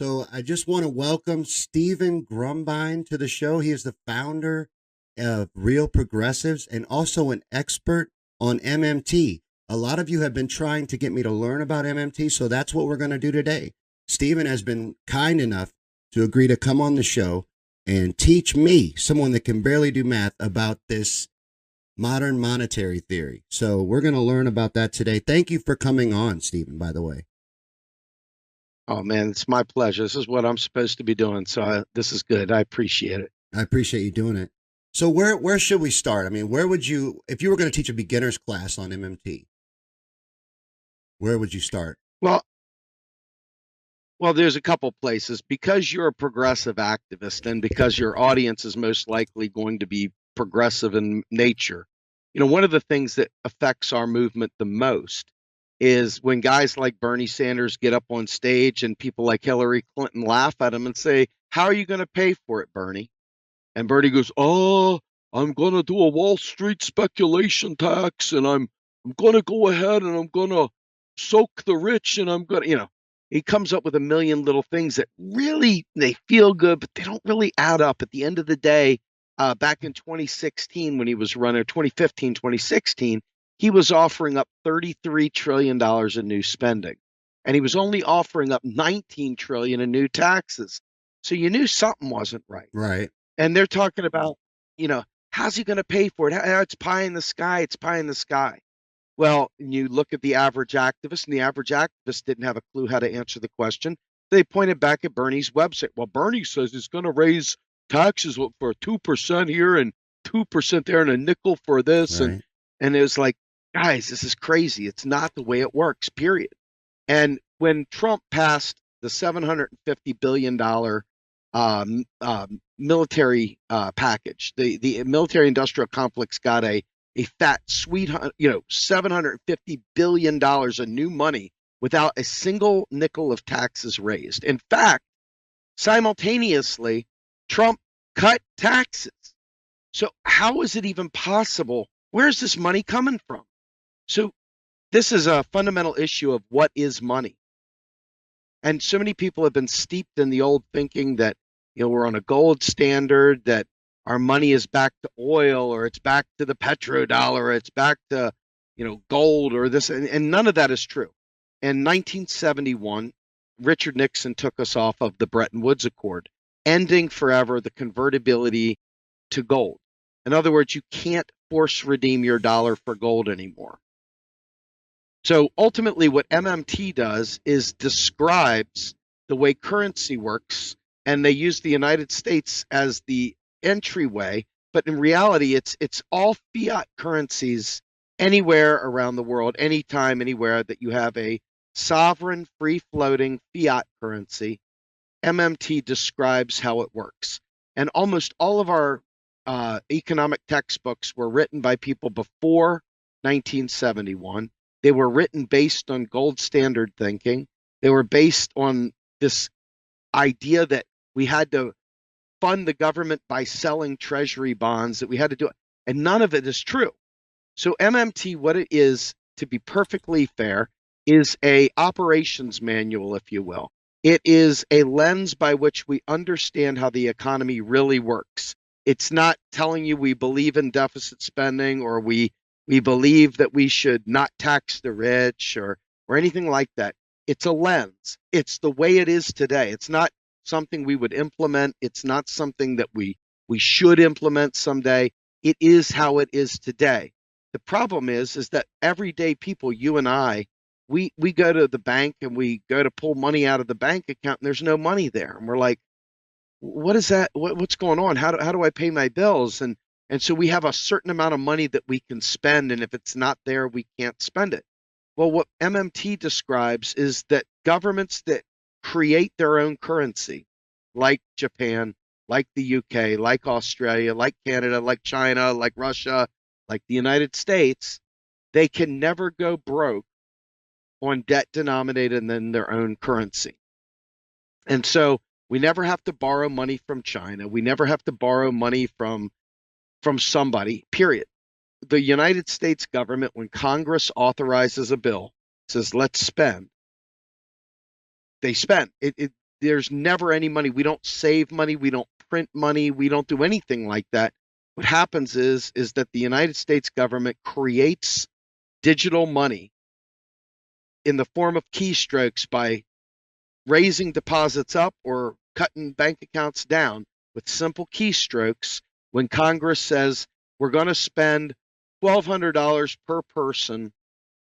So I just want to welcome Stephen Grumbine to the show. He is the founder of Real Progressives and also an expert on MMT. A lot of you have been trying to get me to learn about MMT, so that's what we're going to do today. Stephen has been kind enough to agree to come on the show and teach me, someone that can barely do math, about this modern monetary theory. So we're going to learn about that today. Thank you for coming on, Stephen, by the way. Oh, man, it's my pleasure. This is what I'm supposed to be doing. So this is good. I appreciate it. I appreciate you doing it. So where should we start? I mean, where would you, if you were going to teach a beginner's class on MMT, where would you start? Well, there's a couple places. Because you're a progressive activist and because your audience is most likely going to be progressive in nature, one of the things that affects our movement the most is when guys like Bernie Sanders get up on stage and people like Hillary Clinton laugh at him and say, "How are you going to pay for it, Bernie?" And Bernie goes, "Oh, I'm going to do a Wall Street speculation tax, and I'm going to go ahead and I'm going to soak the rich, and I'm going to, he comes up with a million little things that really, they feel good, but they don't really add up. At the end of the day, back in 2016, when he was running, 2015, 2016, he was offering up $33 trillion in new spending, and he was only offering up $19 trillion in new taxes. So you knew something wasn't right. Right. And they're talking about, how's he going to pay for it? It's pie in the sky. It's pie in the sky. Well, you look at the average activist, and the average activist didn't have a clue how to answer the question. They pointed back at Bernie's website. Well, Bernie says he's going to raise taxes for 2% here and 2% there and a nickel for this. Right. And it was like, guys, this is crazy. It's not the way it works, period. And when Trump passed the $750 billion military package, the military industrial complex got a fat, sweet, $750 billion of new money without a single nickel of taxes raised. In fact, simultaneously, Trump cut taxes. So how is it even possible? Where's this money coming from? So this is a fundamental issue of what is money. And so many people have been steeped in the old thinking that, we're on a gold standard, that our money is back to oil, or it's back to the petrodollar, or it's back to, gold, or this, and none of that is true. In 1971, Richard Nixon took us off of the Bretton Woods Accord, ending forever the convertibility to gold. In other words, you can't force redeem your dollar for gold anymore. So ultimately what MMT does is describes the way currency works, and they use the United States as the entryway, but in reality it's all fiat currencies anywhere around the world, anytime, anywhere that you have a sovereign, free-floating fiat currency. MMT describes how it works. And almost all of our economic textbooks were written by people before 1971. They were written based on gold standard thinking. They were based on this idea that we had to fund the government by selling treasury bonds, that we had to do it. And none of it is true. So MMT, what it is, to be perfectly fair, is a operations manual, if you will. It is a lens by which we understand how the economy really works. It's not telling you we believe in deficit spending, or we believe that we should not tax the rich, or anything like that. It's a lens. It's the way it is today. It's not something we would implement. It's not something that we should implement someday. It is how it is today. The problem is that everyday people, you and I, we go to the bank and we go to pull money out of the bank account, and there's no money there. And we're like, what is that? What's going on? How do I pay my bills? And so we have a certain amount of money that we can spend, and if it's not there, we can't spend it. Well, what MMT describes is that governments that create their own currency, like Japan, like the UK, like Australia, like Canada, like China, like Russia, like the United States, they can never go broke on debt denominated in their own currency. And so we never have to borrow money from China. We never have to borrow money from somebody, period. The United States government, when Congress authorizes a bill, says, let's spend, they spend. there's never any money. We don't save money. We don't print money. We don't do anything like that. What happens is that the United States government creates digital money in the form of keystrokes by raising deposits up or cutting bank accounts down with simple keystrokes. When Congress says we're going to spend $1,200 per person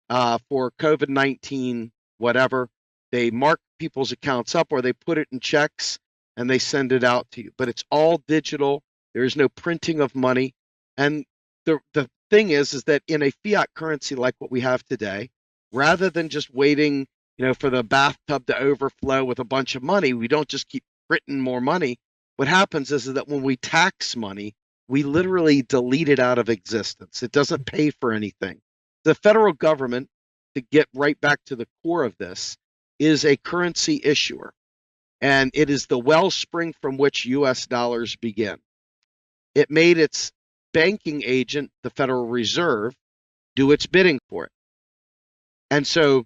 for COVID-19, whatever, they mark people's accounts up or they put it in checks and they send it out to you. But it's all digital. There is no printing of money. And the thing is that in a fiat currency like what we have today, rather than just waiting, for the bathtub to overflow with a bunch of money, we don't just keep printing more money. What happens is that when we tax money, we literally delete it out of existence. It doesn't pay for anything. The federal government, to get right back to the core of this, is a currency issuer, and it is the wellspring from which U.S. dollars begin. It made its banking agent, the Federal Reserve, do its bidding for it. And so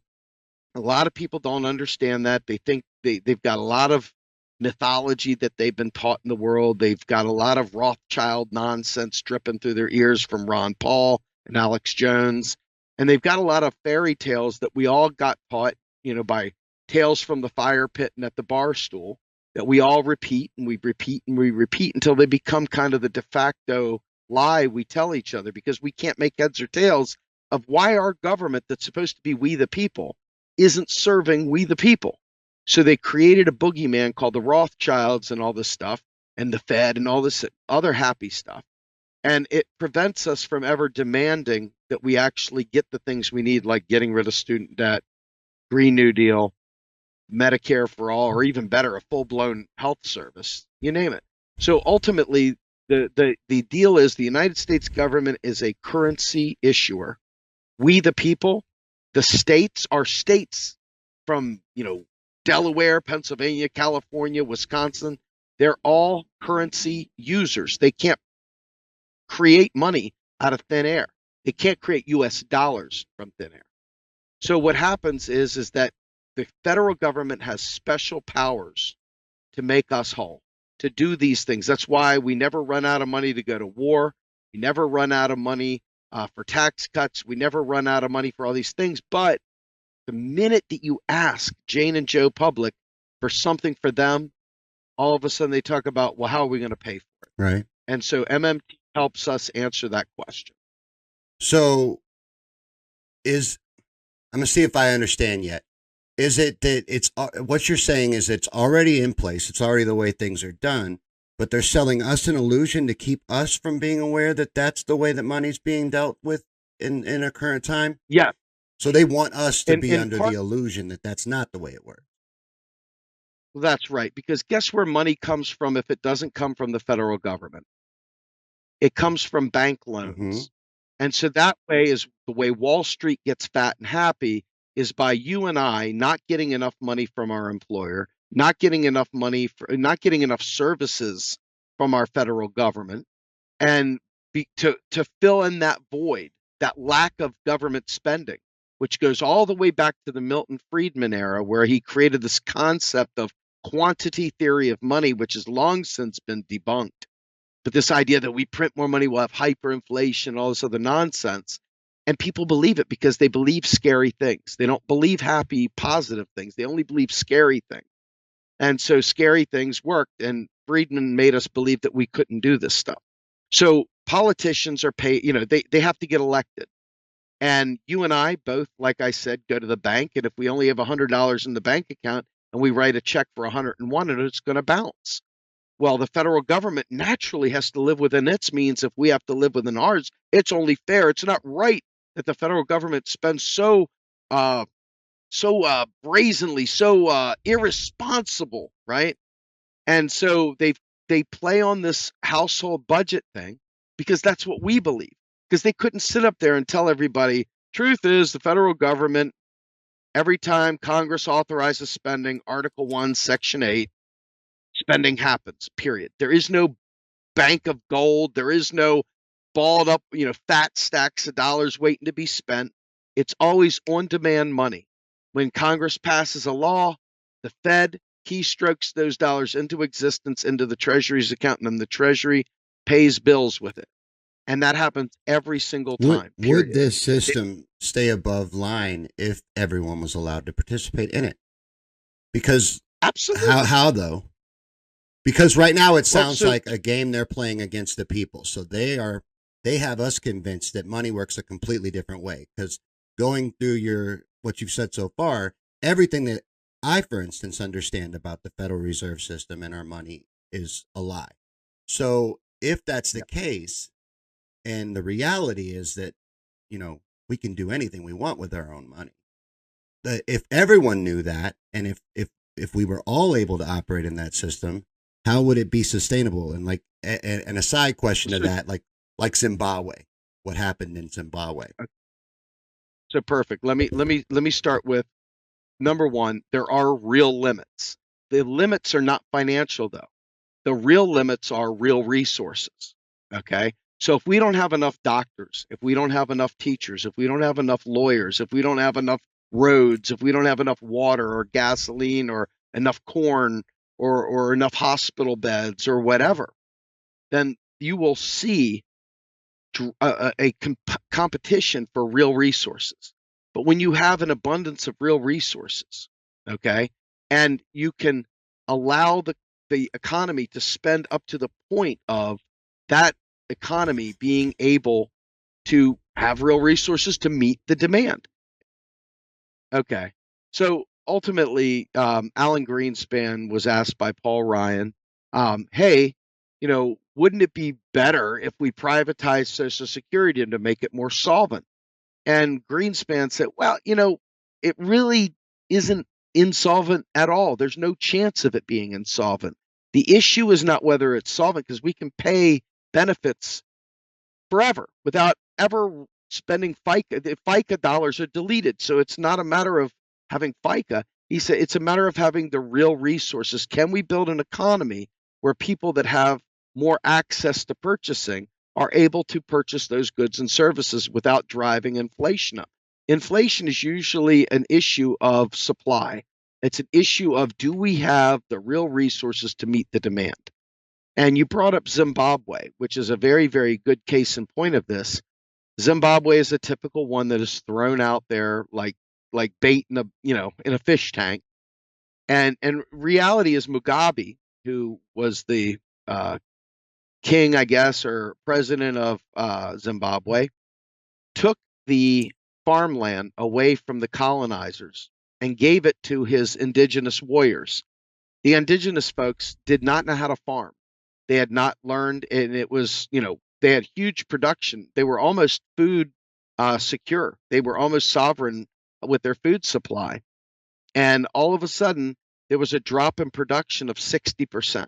a lot of people don't understand that. They think they've got a lot of mythology that they've been taught in the world. They've got a lot of Rothschild nonsense dripping through their ears from Ron Paul and Alex Jones. And they've got a lot of fairy tales that we all got taught, by Tales from the Fire Pit and at the Bar Stool, that we all repeat and we repeat and we repeat until they become kind of the de facto lie we tell each other, because we can't make heads or tails of why our government, that's supposed to be we the people, isn't serving we the people. So they created a boogeyman called the Rothschilds and all this stuff, and the Fed and all this other happy stuff. And it prevents us from ever demanding that we actually get the things we need, like getting rid of student debt, Green New Deal, Medicare for all, or even better, a full-blown health service, you name it. So ultimately, the deal is the United States government is a currency issuer. We, the people, the states, are states from, Delaware, Pennsylvania, California, Wisconsin, they're all currency users. They can't create money out of thin air. They can't create U.S. dollars from thin air. So what happens is that the federal government has special powers to make us whole, to do these things. That's why we never run out of money to go to war. We never run out of money for tax cuts. We never run out of money for all these things. But the minute that you ask Jane and Joe Public for something for them, all of a sudden they talk about, well, how are we going to pay for it? Right. And so MMT helps us answer that question. So I'm going to see if I understand yet. Is it that it's what you're saying is it's already in place, it's already the way things are done, but they're selling us an illusion to keep us from being aware that that's the way that money's being dealt with in a current time? Yeah. So they want us to be under the illusion that that's not the way it works. Well, that's right, because guess where money comes from if it doesn't come from the federal government? It comes from bank loans. Mm-hmm. And so that way is the way Wall Street gets fat and happy, is by you and I not getting enough money from our employer, not getting enough money not getting enough services from our federal government, and to fill in that void, that lack of government spending, which goes all the way back to the Milton Friedman era, where he created this concept of quantity theory of money, which has long since been debunked. But this idea that we print more money, we'll have hyperinflation, all this other nonsense. And people believe it because they believe scary things. They don't believe happy, positive things. They only believe scary things. And so scary things worked. And Friedman made us believe that we couldn't do this stuff. So politicians are paid, they have to get elected. And you and I both, like I said, go to the bank. And if we only have $100 in the bank account and we write a check for 101, and it's going to bounce. Well, the federal government naturally has to live within its means. If we have to live within ours, it's only fair. It's not right that the federal government spends so brazenly, so irresponsible, right? And so they play on this household budget thing because that's what we believe. Because they couldn't sit up there and tell everybody, truth is the federal government, every time Congress authorizes spending, Article 1, Section 8, spending happens, period. There is no bank of gold. There is no balled up, fat stacks of dollars waiting to be spent. It's always on-demand money. When Congress passes a law, the Fed keystrokes those dollars into existence, into the Treasury's account, and then the Treasury pays bills with it. And that happens every single time, Would period. this system stay above line if everyone was allowed to participate in it? Because Absolutely. how though? Because right now it Well, sounds so like a game they're playing against the people. So they have us convinced that money works a completely different way. Because going through what you've said so far, everything that I, for instance, understand about the Federal Reserve System and our money is a lie. So if that's the case, and the reality is that, we can do anything we want with our own money. If everyone knew that, and if we were all able to operate in that system, how would it be sustainable? And like an aside question to so, that, like Zimbabwe, what happened in Zimbabwe? so perfect. Let me start with number one. There are real limits. The limits are not financial though. The real limits are real resources. Okay. So if we don't have enough doctors, if we don't have enough teachers, if we don't have enough lawyers, if we don't have enough roads, if we don't have enough water or gasoline or enough corn or enough hospital beds or whatever, then you will see competition for real resources. But when you have an abundance of real resources, okay, and you can allow the economy to spend up to the point of that economy being able to have real resources to meet the demand. Okay. So ultimately, Alan Greenspan was asked by Paul Ryan, hey, wouldn't it be better if we privatized Social Security to make it more solvent? And Greenspan said, well, it really isn't insolvent at all. There's no chance of it being insolvent. The issue is not whether it's solvent, because we can pay benefits forever without ever spending FICA. The FICA dollars are deleted. So it's not a matter of having FICA. He said it's a matter of having the real resources. Can we build an economy where people that have more access to purchasing are able to purchase those goods and services without driving inflation up? Inflation is usually an issue of supply. It's an issue of, do we have the real resources to meet the demand? And you brought up Zimbabwe, which is a very, very good case in point of this. Zimbabwe is a typical one that is thrown out there like bait in a fish tank. And reality is Mugabe, who was the king, I guess, or president of Zimbabwe, took the farmland away from the colonizers and gave it to his indigenous warriors. The indigenous folks did not know how to farm. They had not learned, and it was, they had huge production. They were almost food secure. They were almost sovereign with their food supply. And all of a sudden, there was a drop in production of 60%.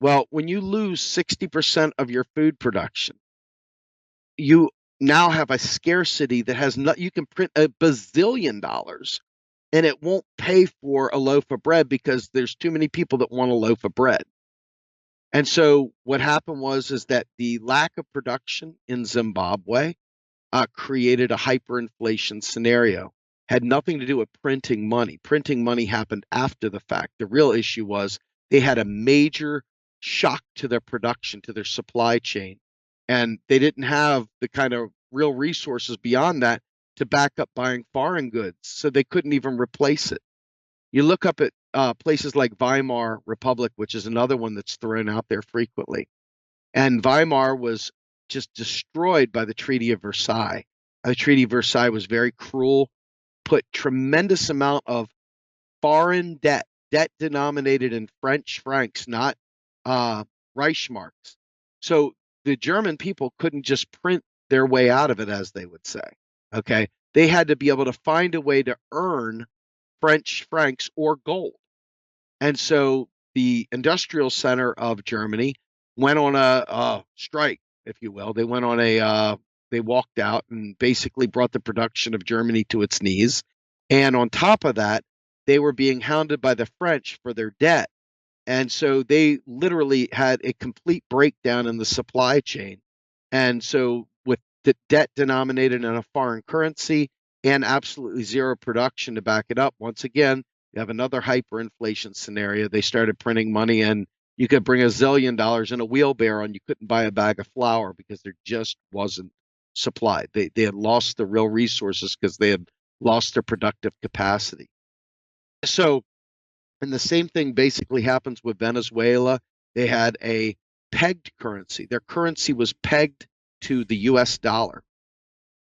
Well, when you lose 60% of your food production, you now have a scarcity that has not, you can print $1 bazillion and it won't pay for a loaf of bread because there's too many people that want a loaf of bread. And so what happened is that the lack of production in Zimbabwe created a hyperinflation scenario. Had nothing to do with printing money. Printing money happened after the fact. The real issue was they had a major shock to their production, to their supply chain, and they didn't have the kind of real resources beyond that to back up buying foreign goods, so they couldn't even replace it. You look up at places like Weimar Republic, which is another one that's thrown out there frequently. And Weimar was just destroyed by the Treaty of Versailles. The Treaty of Versailles was very cruel, put tremendous amount of foreign debt denominated in French francs, not Reichsmarks. So the German people couldn't just print their way out of it, as they would say. Okay. They had to be able to find a way to earn French francs or gold. And so the industrial center of Germany went on a strike, if you will. They went on they walked out and basically brought the production of Germany to its knees. And on top of that, they were being hounded by the French for their debt. And so they literally had a complete breakdown in the supply chain. And so with the debt denominated in a foreign currency and absolutely zero production to back it up, once again, You have another hyperinflation scenario. They started printing money, and you could bring $1 zillion in a wheelbarrow and you couldn't buy a bag of flour because there just wasn't supply. They had lost the real resources because they had lost their productive capacity. So, and the same thing basically happens with Venezuela. They had a pegged currency. Their currency was pegged to the US dollar.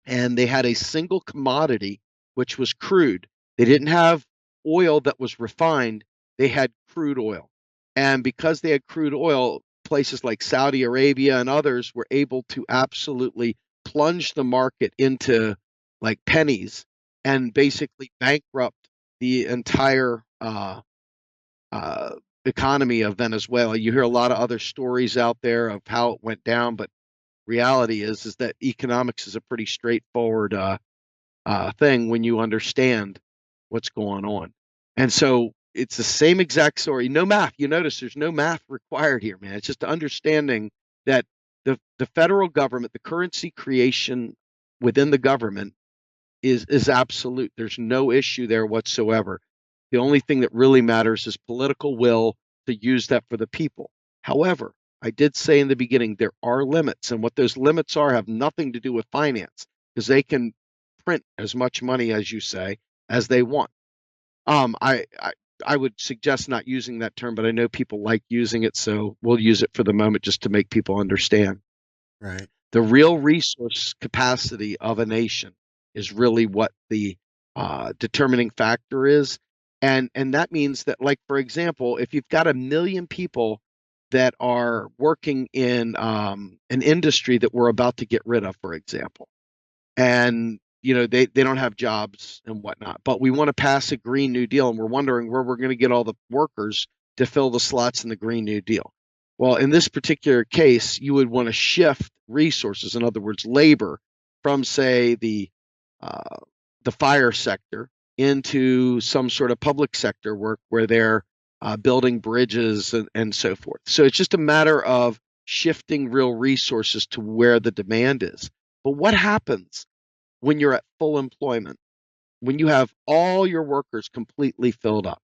And they had a single commodity, which was crude. They didn't have oil that was refined, they had crude oil. And because they had crude oil, places like Saudi Arabia and others were able to absolutely plunge the market into like pennies and basically bankrupt the entire economy of Venezuela. You hear a lot of other stories out there of how it went down, but reality is that economics is a pretty straightforward thing when you understand what's going on. And so it's the same exact story. No math. You notice there's no math required here, man. It's just understanding that the federal government, the currency creation within the government is absolute. There's no issue there whatsoever. The only thing that really matters is political will to use that for the people. However, I did say in the beginning there are limits, and what those limits are have nothing to do with finance because they can print as much money as you say as they want. I would suggest not using that term, but I know people like using it, so we'll use it for the moment just to make people understand. Right. The real resource capacity of a nation is really what the determining factor is. And that means that, like, for example, if you've got 1 million people that are working in an industry that we're about to get rid of, for example, and they don't have jobs and whatnot, but we want to pass a Green New Deal, and we're wondering where we're going to get all the workers to fill the slots in the Green New Deal. Well, in this particular case, you would want to shift resources, in other words, labor, from say the fire sector into some sort of public sector work where they're building bridges and so forth. So it's just a matter of shifting real resources to where the demand is. But what happens when you're at full employment, when you have all your workers completely filled up?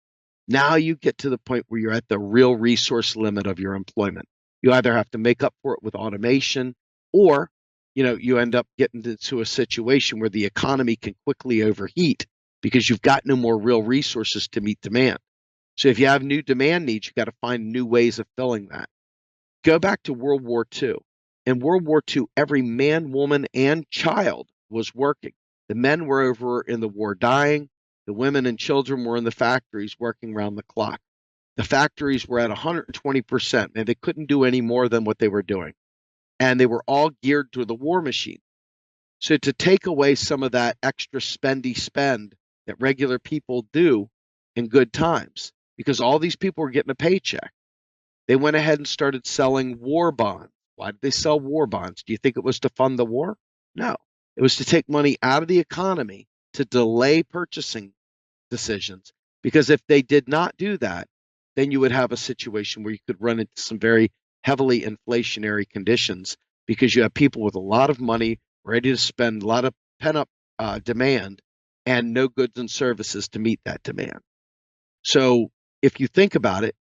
Now you get to the point where you're at the real resource limit of your employment. You either have to make up for it with automation, or you end up getting into a situation where the economy can quickly overheat because you've got no more real resources to meet demand. So if you have new demand needs, you got to find new ways of filling that. Go back to World War II. In World War II, every man, woman, and child was working. The men were over in the war dying. The women and children were in the factories working around the clock. The factories were at 120%, and they couldn't do any more than what they were doing. And they were all geared to the war machine. So to take away some of that extra spendy spend that regular people do in good times, because all these people were getting a paycheck, they went ahead and started selling war bonds. Why did they sell war bonds? Do you think it was to fund the war? No. It was to take money out of the economy to delay purchasing decisions. Because if they did not do that, then you would have a situation where you could run into some very heavily inflationary conditions because you have people with a lot of money ready to spend, a lot of pent up demand, and no goods and services to meet that demand. So if you think about it,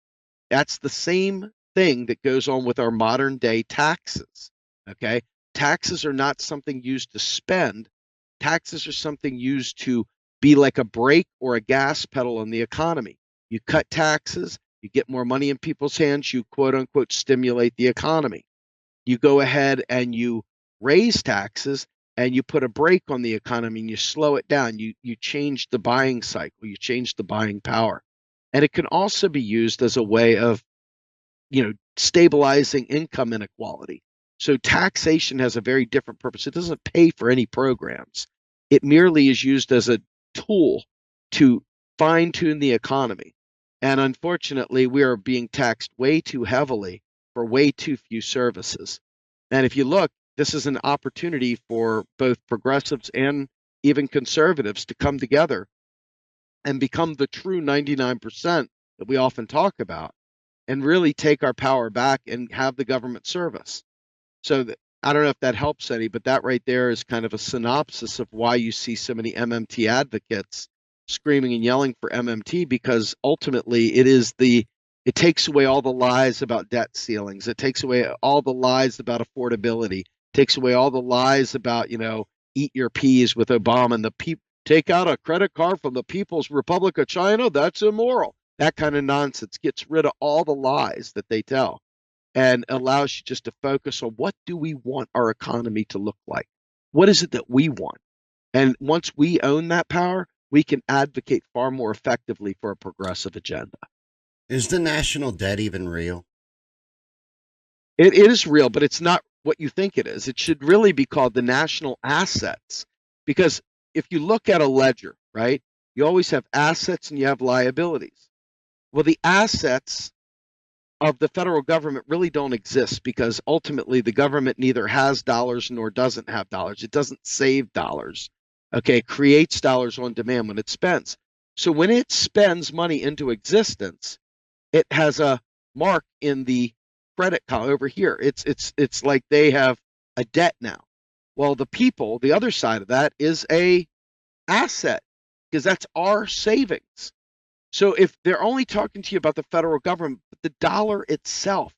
that's the same thing that goes on with our modern day taxes. Okay. Taxes are not something used to spend. Taxes are something used to be like a brake or a gas pedal on the economy. You cut taxes, you get more money in people's hands, you quote unquote stimulate the economy. You go ahead and you raise taxes and you put a brake on the economy and you slow it down. You change the buying cycle, you change the buying power. And it can also be used as a way of stabilizing income inequality. So taxation has a very different purpose. It doesn't pay for any programs. It merely is used as a tool to fine tune the economy. And unfortunately, we are being taxed way too heavily for way too few services. And if you look, this is an opportunity for both progressives and even conservatives to come together and become the true 99% that we often talk about, and really take our power back and have the government serve us. So I don't know if that helps any, but that right there is kind of a synopsis of why you see so many MMT advocates screaming and yelling for MMT because ultimately it takes away all the lies about debt ceilings. It takes away all the lies about affordability. It takes away all the lies about, eat your peas with Obama and the people take out a credit card from the People's Republic of China. That's immoral. That kind of nonsense gets rid of all the lies that they tell and allows you just to focus on what do we want our economy to look like? What is it that we want? And once we own that power, we can advocate far more effectively for a progressive agenda. Is the national debt even real? It is real, but it's not what you think it is. It should really be called the national assets, because if you look at a ledger, right, you always have assets and you have liabilities. Well, the assets of the federal government really don't exist because ultimately the government neither has dollars nor doesn't have dollars. It doesn't save dollars. Okay, it creates dollars on demand when it spends. So when it spends money into existence, it has a mark in the credit column over here. It's like they have a debt now. Well, the people, the other side of that is a asset because that's our savings. So if they're only talking to you about the federal government, but the dollar itself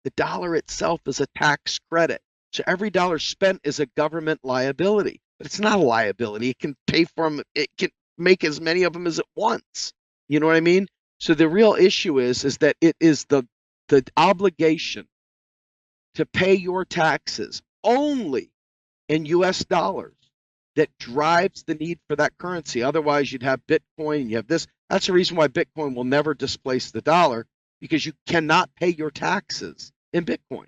is a tax credit. So every dollar spent is a government liability, but it's not a liability. It can pay for them. It can make as many of them as it wants. You know what I mean? So the real issue is that it is the obligation to pay your taxes only in US dollars that drives the need for that currency. Otherwise, you'd have Bitcoin, you have this. That's the reason why Bitcoin will never displace the dollar, because you cannot pay your taxes in Bitcoin.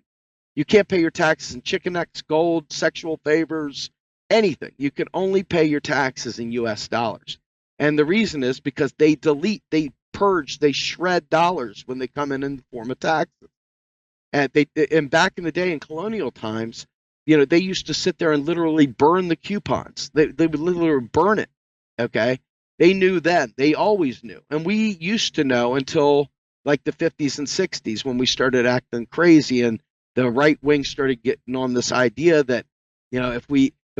You can't pay your taxes in Chicken X, gold, sexual favors, anything. You can only pay your taxes in US dollars. And the reason is because they delete, purge, they shred dollars when they come in the form of taxes. And back in the day in colonial times, they used to sit there and literally burn the coupons. They would literally burn it. Okay. They knew then. They always knew. And we used to know until like the 50s and 60s when we started acting crazy and the right wing started getting on this idea that, if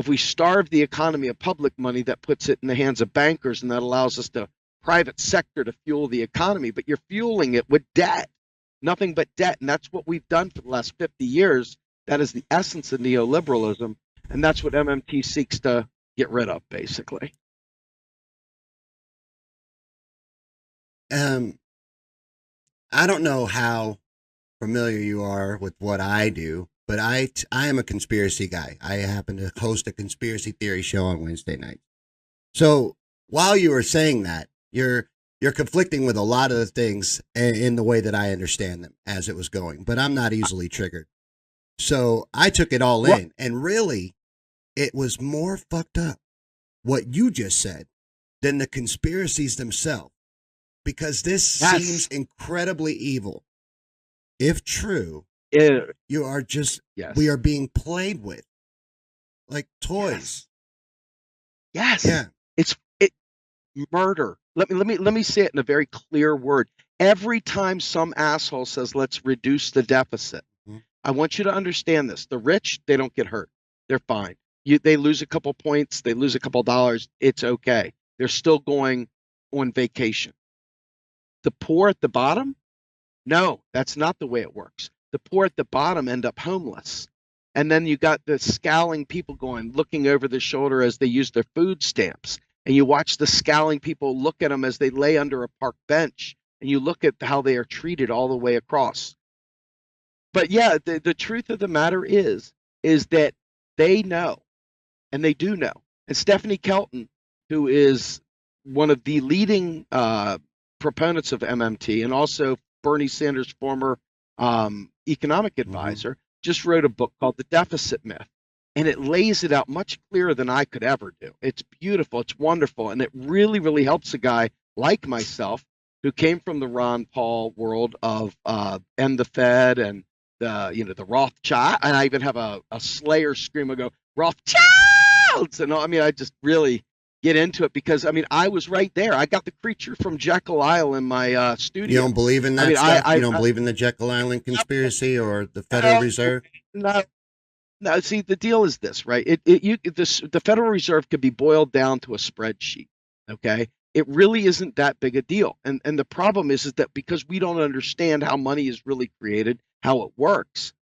we starve the economy of public money, that puts it in the hands of bankers and that allows us to private sector to fuel the economy, but you're fueling it with debt, nothing but debt. And that's what we've done for the last 50 years. That is the essence of neoliberalism. And that's what MMT seeks to get rid of, basically. I don't know how familiar you are with what I do, but I am a conspiracy guy. I happen to host a conspiracy theory show on Wednesday night. So while you were saying that, you're conflicting with a lot of the things in the way that I understand them as it was going, but I'm not easily triggered. So I took it all in, and really, it was more fucked up what you just said than the conspiracies themselves, because this seems incredibly evil. If true, you are just, we are being played with like toys. Yes. Yeah. It's murder. Let me say it in a very clear word. Every time some asshole says, let's reduce the deficit, I want you to understand this. The rich, they don't get hurt. They're fine. They lose a couple points. They lose a couple dollars. It's okay. They're still going on vacation. The poor at the bottom? No, that's not the way it works. The poor at the bottom end up homeless. And then you got the scowling people looking over their shoulder as they use their food stamps. And you watch the scowling people look at them as they lay under a park bench. And you look at how they are treated all the way across. But yeah, the truth of the matter is that they know, and they do know. And Stephanie Kelton, who is one of the leading proponents of MMT, and also Bernie Sanders' former economic advisor, just wrote a book called The Deficit Myth. And it lays it out much clearer than I could ever do. It's beautiful. It's wonderful. And it really, really helps a guy like myself who came from the Ron Paul world of End the Fed and the Rothschild. And I even have a Slayer scream. I go, Rothschilds! And I just really get into it because, I was right there. I got the creature from Jekyll Island in my studio. You don't believe in that stuff? You don't believe in the Jekyll Island conspiracy or the Federal Reserve? No, see, the deal is this, right? The Federal Reserve could be boiled down to a spreadsheet, Okay. It really isn't that big a deal. And the problem is that because we don't understand how money is really created, how it works,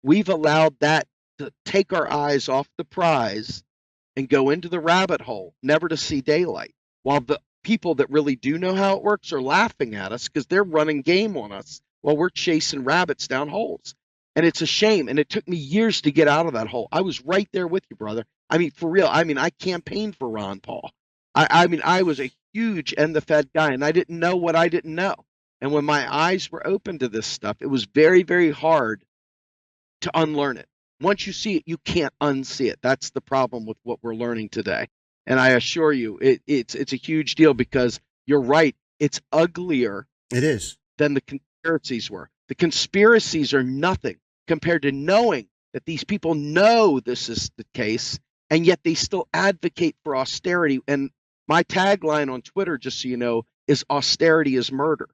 we've allowed that to take our eyes off the prize and go into the rabbit hole, never to see daylight. While the people that really do know how it works are laughing at us because they're running game on us while we're chasing rabbits down holes. And it's a shame. And it took me years to get out of that hole. I was right there with you, brother. I mean, for real. I mean, I campaigned for Ron Paul. I mean, I was a huge end the Fed guy, and I didn't know what I didn't know. And when my eyes were open to this stuff, it was very, very hard to unlearn it. Once you see it, you can't unsee it. That's the problem with what we're learning today. And I assure you, it's a huge deal because you're right. It's uglier. It is. Than the conspiracies were. The conspiracies are nothing compared to knowing that these people know this is the case, and yet they still advocate for austerity. And my tagline on Twitter, just so you know, is austerity is murder.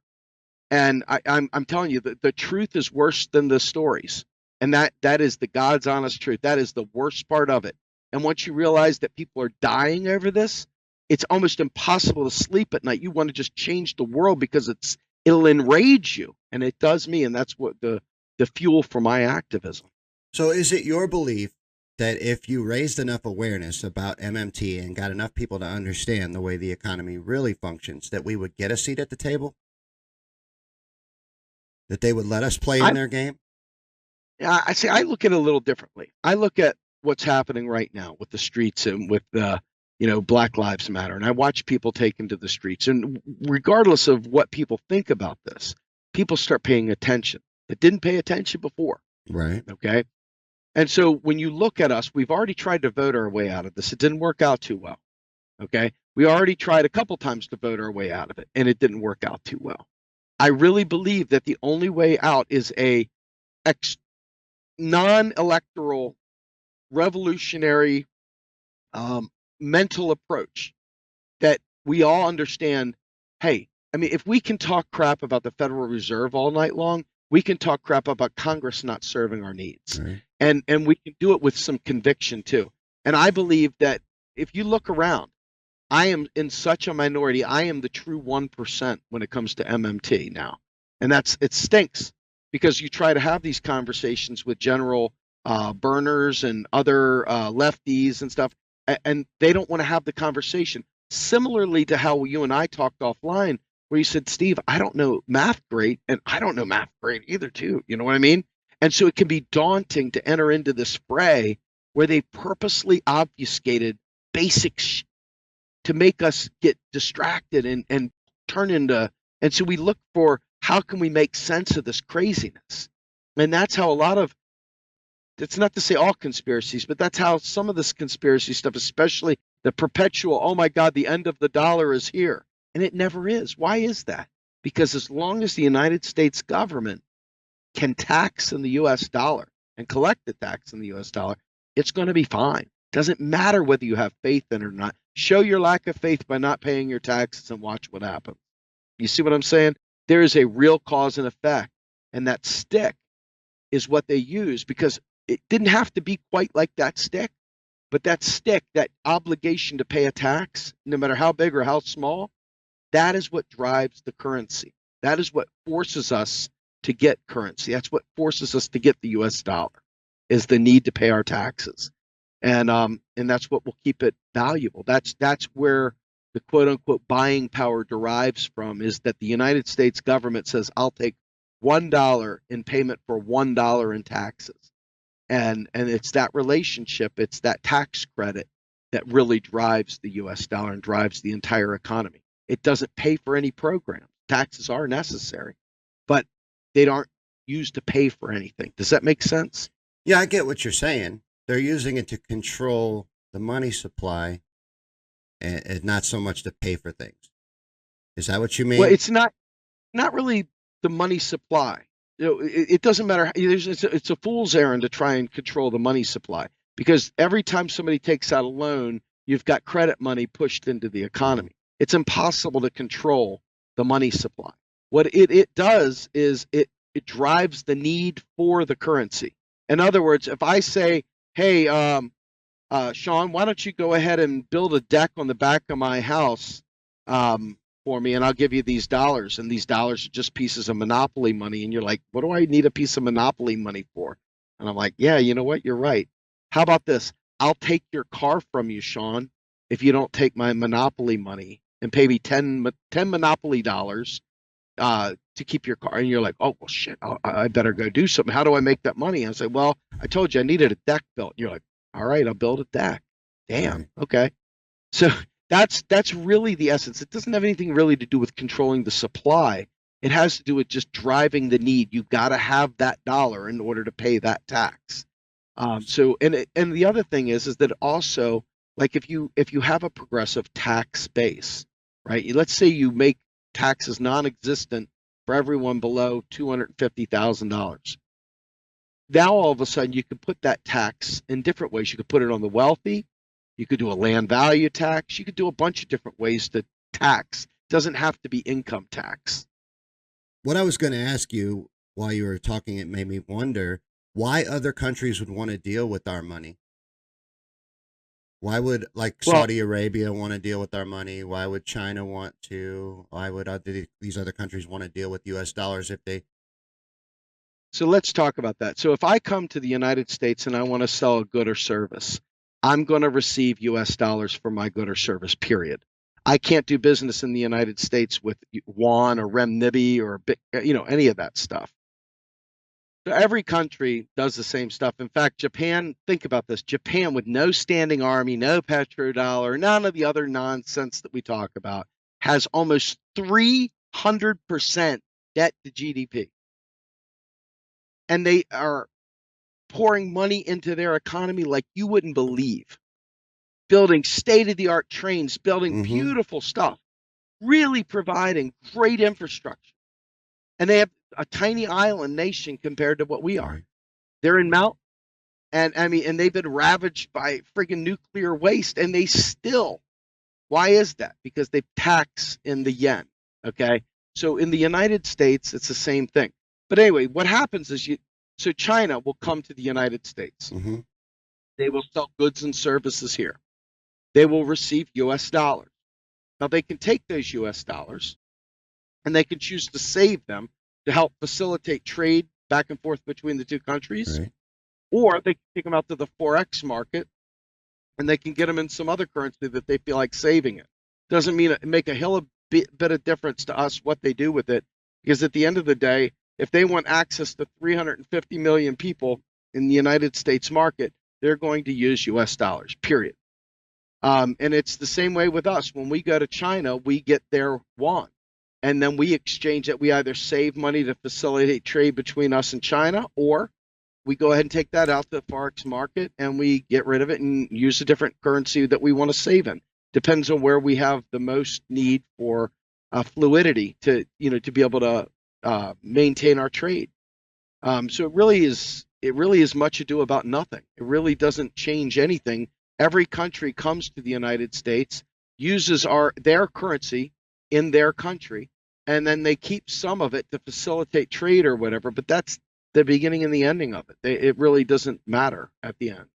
And I'm telling you that the truth is worse than the stories. And that is the God's honest truth. That is the worst part of it. And once you realize that people are dying over this, it's almost impossible to sleep at night. You want to just change the world because it'll enrage you. And it does me. And that's what the fuel for my activism. So is it your belief that if you raised enough awareness about MMT and got enough people to understand the way the economy really functions, that we would get a seat at the table? That they would let us play in their game? Yeah, I look at it a little differently. I look at what's happening right now with the streets and with Black Lives Matter. And I watch people taken to the streets. And regardless of what people think about this, people start paying attention. That didn't pay attention before. Right. Okay. And so when you look at us, we've already tried to vote our way out of this. It didn't work out too well. Okay. We already tried a couple times to vote our way out of it, and it didn't work out too well. I really believe that the only way out is a non-electoral, revolutionary mental approach that we all understand. Hey, I mean, if we can talk crap about the Federal Reserve all night long, we can talk crap about Congress not serving our needs. Right. And we can do it with some conviction too. And I believe that if you look around, I am in such a minority. I am the true 1% when it comes to MMT now. And it stinks because you try to have these conversations with general burners and other lefties and stuff, and they don't want to have the conversation. Similarly to how you and I talked offline, where you said, Steve, I don't know math great, and I don't know math great either, too. You know what I mean? And so it can be daunting to enter into this fray where they purposely obfuscated basics to make us get distracted and turn into. And so we look for how can we make sense of this craziness? And that's how a lot of, it's not to say all conspiracies, but that's how some of this conspiracy stuff, especially the perpetual, oh my God, the end of the dollar is here. And it never is. Why is that? Because as long as the United States government can tax in the US dollar and collect the tax in the US dollar, it's going to be fine. Doesn't matter whether you have faith in it or not. Show your lack of faith by not paying your taxes and watch what happens. You see what I'm saying? There is a real cause and effect. And that stick is what they use, because it didn't have to be quite like that stick. But that stick, that obligation to pay a tax, no matter how big or how small, that is what drives the currency. That is what forces us to get currency. That's what forces us to get the US dollar, is the need to pay our taxes. And that's what will keep it valuable. That's where the quote unquote buying power derives from, is that the United States government says, I'll take $1 in payment for $1 in taxes. And it's that relationship, it's that tax credit that really drives the US dollar and drives the entire economy. It doesn't pay for any program. Taxes are necessary, but they aren't used to pay for anything. Does that make sense? Yeah, I get what you're saying. They're using it to control the money supply and not so much to pay for things. Is that what you mean? Well, it's not really the money supply. It doesn't matter. It's a fool's errand to try and control the money supply, because every time somebody takes out a loan, you've got credit money pushed into the economy. It's impossible to control the money supply. What it does is it drives the need for the currency. In other words, if I say, hey, Shawn, why don't you go ahead and build a deck on the back of my house for me, and I'll give you these dollars, and these dollars are just pieces of monopoly money. And you're like, what do I need a piece of monopoly money for? And I'm like, yeah, you know what? You're right. How about this? I'll take your car from you, Shawn, if you don't take my monopoly money and pay me 10 monopoly dollars to keep your car. And you're like, oh, well, shit, I better go do something. How do I make that money? And I say, well, I told you I needed a deck built. And you're like, all right, I'll build a deck. Damn. Right. Okay. So that's really the essence. It doesn't have anything really to do with controlling the supply. It has to do with just driving the need. You've got to have that dollar in order to pay that tax. And the other thing is that also, like, if you have a progressive tax base, right? Let's say you make taxes non-existent for everyone below $250,000. Now all of a sudden you could put that tax in different ways. You could put it on the wealthy. You could do a land value tax. You could do a bunch of different ways to tax. It doesn't have to be income tax. What I was going to ask you while you were talking, it made me wonder why other countries would want to deal with our money. Why would, like, Saudi Arabia want to deal with our money? Why would China want to? Why would these other countries want to deal with U.S. dollars if they? So let's talk about that. So if I come to the United States and I want to sell a good or service, I'm going to receive U.S. dollars for my good or service, period. I can't do business in the United States with yuan or renminbi or, any of that stuff. So every country does the same stuff. In fact, Japan, think about this. Japan, with no standing army, no petrodollar, none of the other nonsense that we talk about, has almost 300% debt to GDP. And they are pouring money into their economy like you wouldn't believe. Building state-of-the-art trains, building beautiful stuff, really providing great infrastructure. And they have a tiny island nation compared to what we are. They're in mountain, and they've been ravaged by friggin' nuclear waste, and they still. Why is that? Because they tax in the yen. Okay, so in the United States, it's the same thing. But anyway, what happens is so China will come to the United States. They will sell goods and services here. They will receive U.S. dollars. Now they can take those U.S. dollars, and they can choose to save them to help facilitate trade back and forth between the two countries, or they can take them out to the Forex market, and they can get them in some other currency that they feel like saving it. Doesn't mean it make a hill of bit of difference to us what they do with it, because at the end of the day, if they want access to 350 million people in the United States market, they're going to use U.S. dollars, period. And it's the same way with us. When we go to China, we get their yuan. And then we exchange it. We either save money to facilitate trade between us and China, or we go ahead and take that out to the Forex market and we get rid of it and use a different currency that we want to save in. Depends on where we have the most need for fluidity to be able to maintain our trade. So it really is much ado about nothing. It really doesn't change anything. Every country comes to the United States, uses their currency in their country, and then they keep some of it to facilitate trade or whatever, but that's the beginning and the ending of it. It really doesn't matter at the end.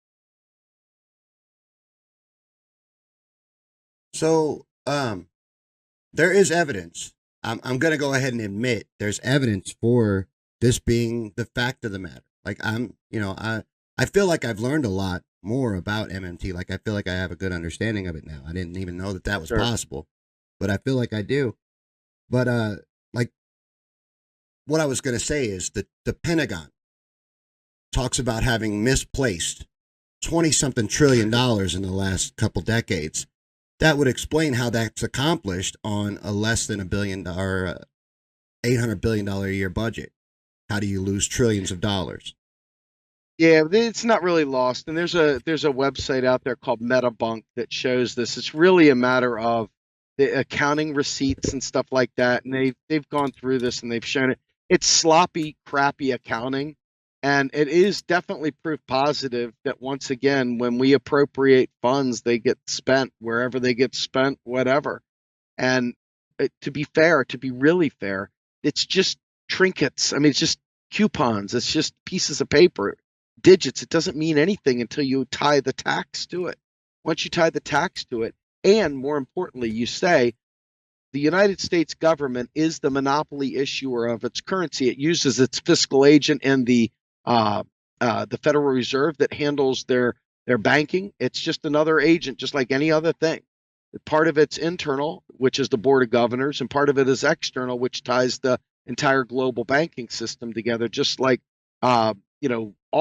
So there is evidence. I'm going to go ahead and admit there's evidence for this being the fact of the matter. Like I feel like I've learned a lot more about MMT. Like I feel like I have a good understanding of it now. I didn't even know that was possible, but I feel like I do. But like what I was going to say is that the Pentagon talks about having misplaced 20-something trillion dollars in the last couple decades. That would explain how that's accomplished on a less than $1 billion or $800 billion a year budget. How do you lose trillions of dollars? Yeah, it's not really lost. And there's a website out there called Metabunk that shows this. It's really a matter of the accounting receipts and stuff like that. And they've gone through this and they've shown it. It's sloppy, crappy accounting. And it is definitely proof positive that once again, when we appropriate funds, they get spent wherever they get spent, whatever. And to be fair, to be really fair, it's just trinkets. I mean, it's just coupons. It's just pieces of paper, digits. It doesn't mean anything until you tie the tax to it. Once you tie the tax to it, and more importantly, you say, the United States government is the monopoly issuer of its currency. It uses its fiscal agent and the Federal Reserve that handles their banking. It's just another agent, just like any other thing. Part of it's internal, which is the Board of Governors, and part of it is external, which ties the entire global banking system together, just like all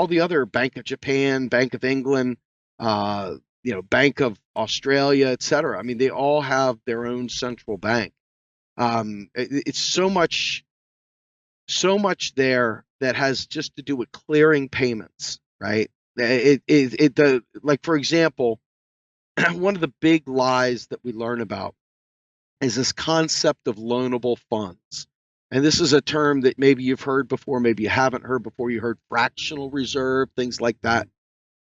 the other Bank of Japan, Bank of England, Bank of Australia, et cetera. I mean, they all have their own central bank. It's so much there that has just to do with clearing payments, right? Like, for example, one of the big lies that we learn about is this concept of loanable funds. And this is a term that maybe you've heard before, maybe you haven't heard before. You heard fractional reserve, things like that.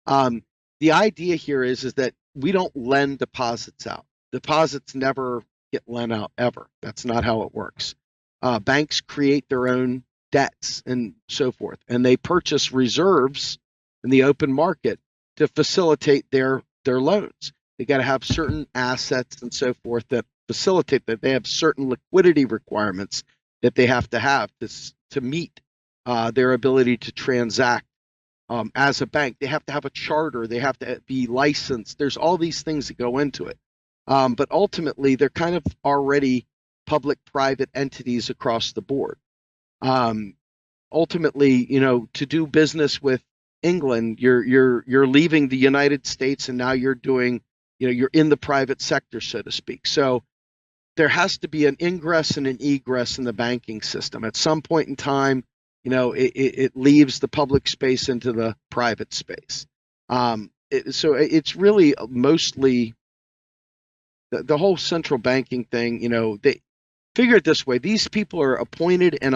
The idea here is that we don't lend deposits out. Deposits never get lent out ever. That's not how it works. Banks create their own debts and so forth, and they purchase reserves in the open market to facilitate their loans. They got to have certain assets and so forth that facilitate that. They have certain liquidity requirements that they have to meet their ability to transact as a bank. They have to have a charter. They have to be licensed. There's all these things that go into it. But ultimately, they're kind of already public-private entities across the board. Ultimately, to do business with England, you're leaving the United States, and now you're doing, you're in the private sector, so to speak. So there has to be an ingress and an egress in the banking system. At some point in time, it leaves the public space into the private space. So it's really mostly the whole central banking thing. They figure it this way: these people are appointed and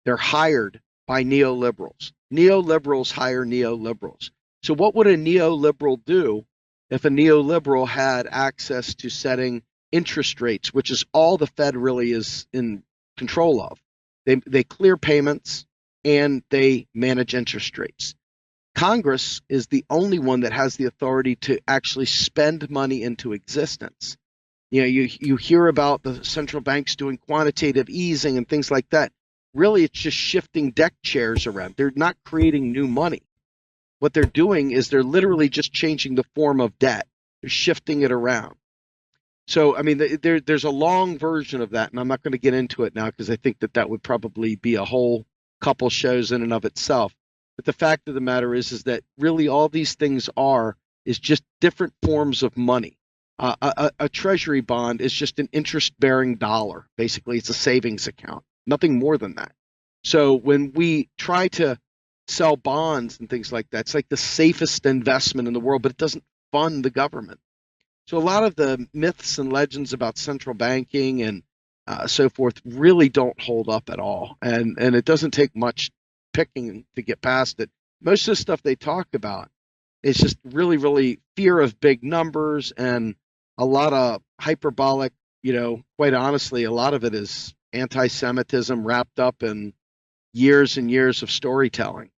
they're hired by neoliberals. Neoliberals hire neoliberals. So what would a neoliberal do if a neoliberal had access to setting interest rates, which is all the Fed really is in control of? They clear payments and they manage interest rates. Congress is the only one that has the authority to actually spend money into existence. You hear about the central banks doing quantitative easing and things like that. Really, it's just shifting deck chairs around. They're not creating new money. What they're doing is they're literally just changing the form of debt. They're shifting it around. So, I mean, there's a long version of that, and I'm not going to get into it now because I think that would probably be a whole couple shows in and of itself. But the fact of the matter is that really all these things is just different forms of money. A treasury bond is just an interest-bearing dollar. Basically, it's a savings account, nothing more than that. So when we try to sell bonds and things like that, it's like the safest investment in the world, but it doesn't fund the government. So a lot of the myths and legends about central banking and so forth really don't hold up at all. And it doesn't take much picking to get past it. Most of the stuff they talk about is just really, really fear of big numbers and a lot of hyperbolic, quite honestly, a lot of it is anti-Semitism wrapped up in years and years of storytelling.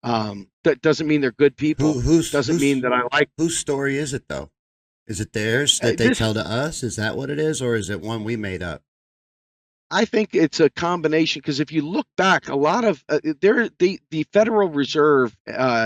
That doesn't mean they're good people. Doesn't mean that I like. Whose story is it, though? Is it theirs that they tell to us? Is that what it is? Or is it one we made up? I think it's a combination, because if you look back, a lot of the Federal Reserve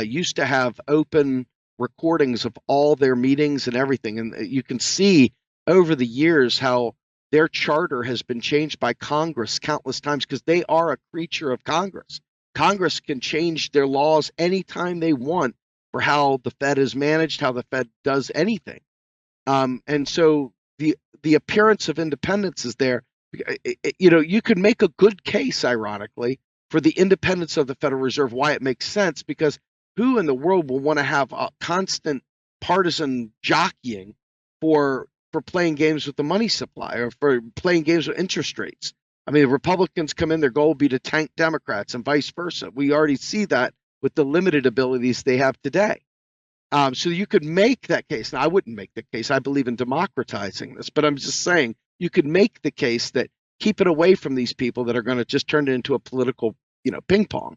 used to have open recordings of all their meetings and everything. And you can see over the years how their charter has been changed by Congress countless times, because they are a creature of Congress. Congress can change their laws anytime they want for how the Fed is managed, how the Fed does anything. And so the appearance of independence is there. You could make a good case, ironically, for the independence of the Federal Reserve, why it makes sense, because who in the world will want to have a constant partisan jockeying for playing games with the money supply or for playing games with interest rates? I mean, the Republicans come in, their goal will be to tank Democrats and vice versa. We already see that with the limited abilities they have today. So you could make that case. Now, I wouldn't make the case. I believe in democratizing this, but I'm just saying you could make the case that keep it away from these people that are going to just turn it into a political, ping pong.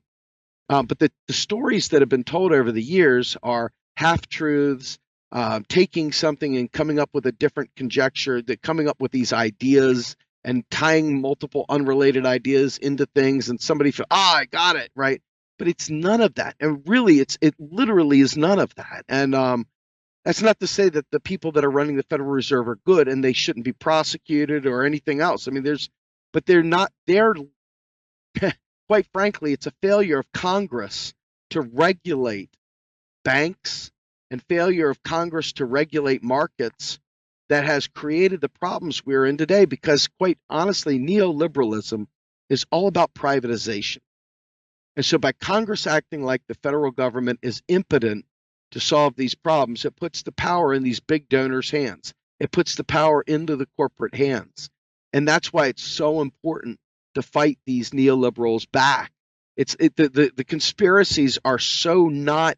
But the stories that have been told over the years are half-truths. taking something and coming up with a different conjecture, that coming up with these ideas and tying multiple unrelated ideas into things, and somebody feel, I got it, right? But it's none of that. And really, it literally is none of that. And that's not to say that the people that are running the Federal Reserve are good and they shouldn't be prosecuted or anything else. I mean, but they're not, quite frankly, it's a failure of Congress to regulate banks and failure of Congress to regulate markets that has created the problems we're in today, because quite honestly, neoliberalism is all about privatization. And so by Congress acting like the federal government is impotent to solve these problems, it puts the power in these big donors' hands. It puts the power into the corporate hands. And that's why it's so important to fight these neoliberals back. The conspiracies are so not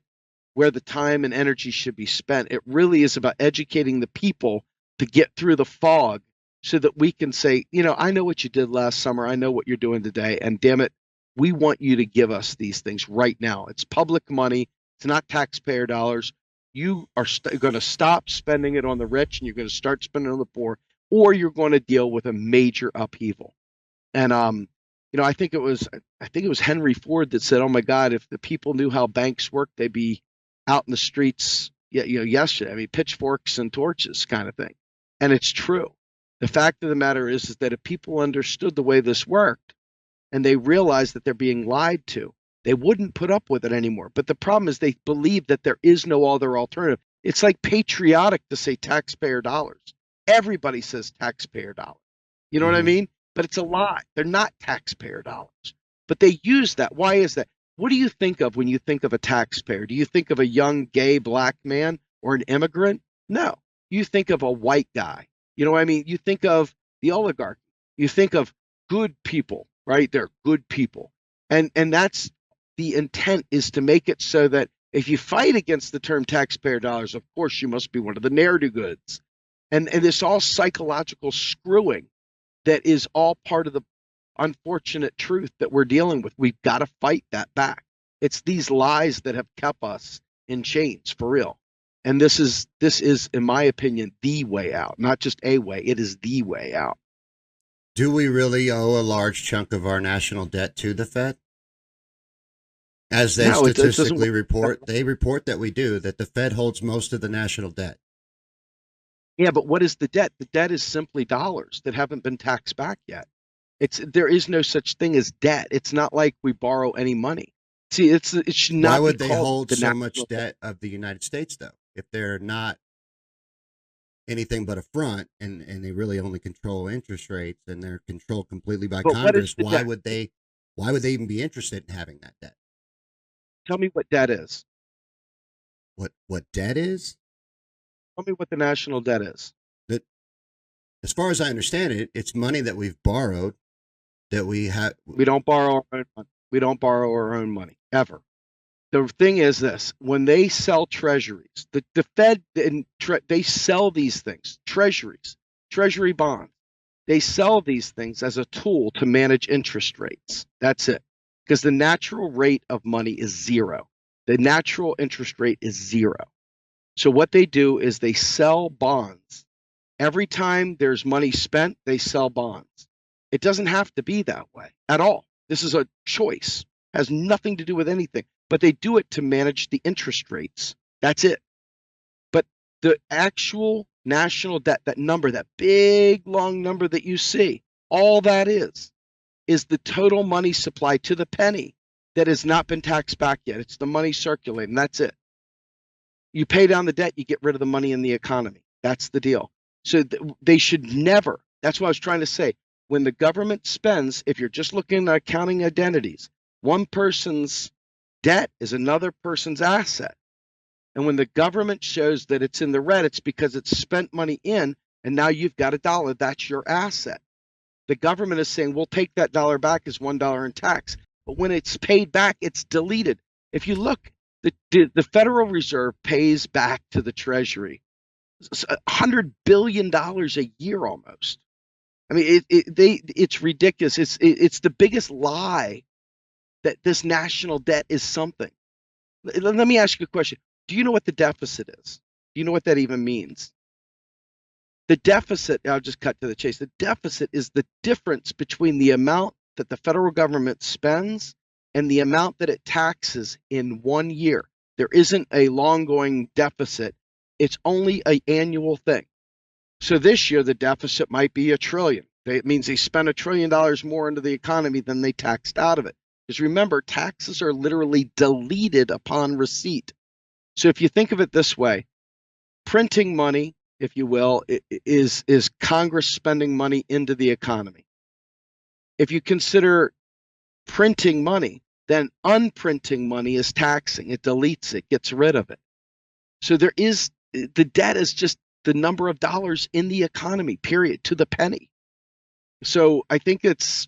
where the time and energy should be spent. It really is about educating the people to get through the fog so that we can say, I know what you did last summer. I know what you're doing today. And damn it, we want you to give us these things right now. It's public money. It's not taxpayer dollars. You are going to stop spending it on the rich and you're going to start spending it on the poor, or you're going to deal with a major upheaval. And I think it was Henry Ford that said, "Oh my God, if the people knew how banks work, they'd be out in the streets, yesterday. I mean, pitchforks and torches kind of thing." And it's true. The fact of the matter is that if people understood the way this worked and they realized that they're being lied to, they wouldn't put up with it anymore. But the problem is they believe that there is no other alternative. It's like patriotic to say taxpayer dollars. Everybody says taxpayer dollars. You know what I mean? But it's a lie. They're not taxpayer dollars. But they use that. Why is that? What do you think of when you think of a taxpayer? Do you think of a young gay black man or an immigrant? No. You think of a white guy. You know what I mean? You think of the oligarchy. You think of good people, right? They're good people. And that's the intent, is to make it so that if you fight against the term taxpayer dollars, of course you must be one of the ne'er-do-goods. And this all psychological screwing that is all part of the unfortunate truth that we're dealing with. We've got to fight that back. It's these lies that have kept us in chains, for real. And this is, in my opinion, the way out. Not just a way, it is the way out. Do we really owe a large chunk of our national debt to the Fed? As they statistically report, they report that we do, that the Fed holds most of the national debt. Yeah, but what is the debt? The debt is simply dollars that haven't been taxed back yet. There is no such thing as debt. It's not like we borrow any money. See, it should not. Why would they hold so much debt of the United States, though, if they're not anything but a front, and they really only control interest rates, and they're controlled completely by Congress? Why would they even be interested in having that debt? Tell me what debt is. What debt is? Tell me what the national debt is. That, as far as I understand it, it's money that we've borrowed that we have. We don't borrow our own money. We don't borrow our own money, ever. The thing is this: when they sell treasuries, the Fed, they sell these things, treasuries, treasury bonds. They sell these things as a tool to manage interest rates. That's it. Because the natural rate of money is zero. The natural interest rate is zero. So what they do is they sell bonds. Every time there's money spent, they sell bonds. It doesn't have to be that way at all. This is a choice. It has nothing to do with anything. But they do it to manage the interest rates. That's it. But the actual national debt, that number, that big, long number that you see, all that is the total money supply to the penny that has not been taxed back yet. It's the money circulating. That's it. You pay down the debt, you get rid of the money in the economy. That's the deal. So they should never. That's what I was trying to say. When the government spends, if you're just looking at accounting identities, one person's debt is another person's asset. And when the government shows that it's in the red, it's because it's spent money in, and now you've got $1. That's your asset. The government is saying, we'll take that dollar back as $1 in tax. But when it's paid back, it's deleted. If you look, the Federal Reserve pays back to the Treasury $100 billion a year almost. I mean, it's ridiculous. It's the biggest lie that this national debt is something. Let me ask you a question. Do you know what the deficit is? Do you know what that even means? The deficit, I'll just cut to the chase. The deficit is the difference between the amount that the federal government spends and the amount that it taxes in 1 year. There isn't a long-going deficit. It's only an annual thing. So this year, the deficit might be $1 trillion. It means they spent $1 trillion more into the economy than they taxed out of it. Because remember, taxes are literally deleted upon receipt. So if you think of it this way, printing money, if you will, is Congress spending money into the economy. If you consider printing money, then unprinting money is taxing. It deletes it, gets rid of it. So there is, the debt is just the number of dollars in the economy, period, to the penny. So I think it's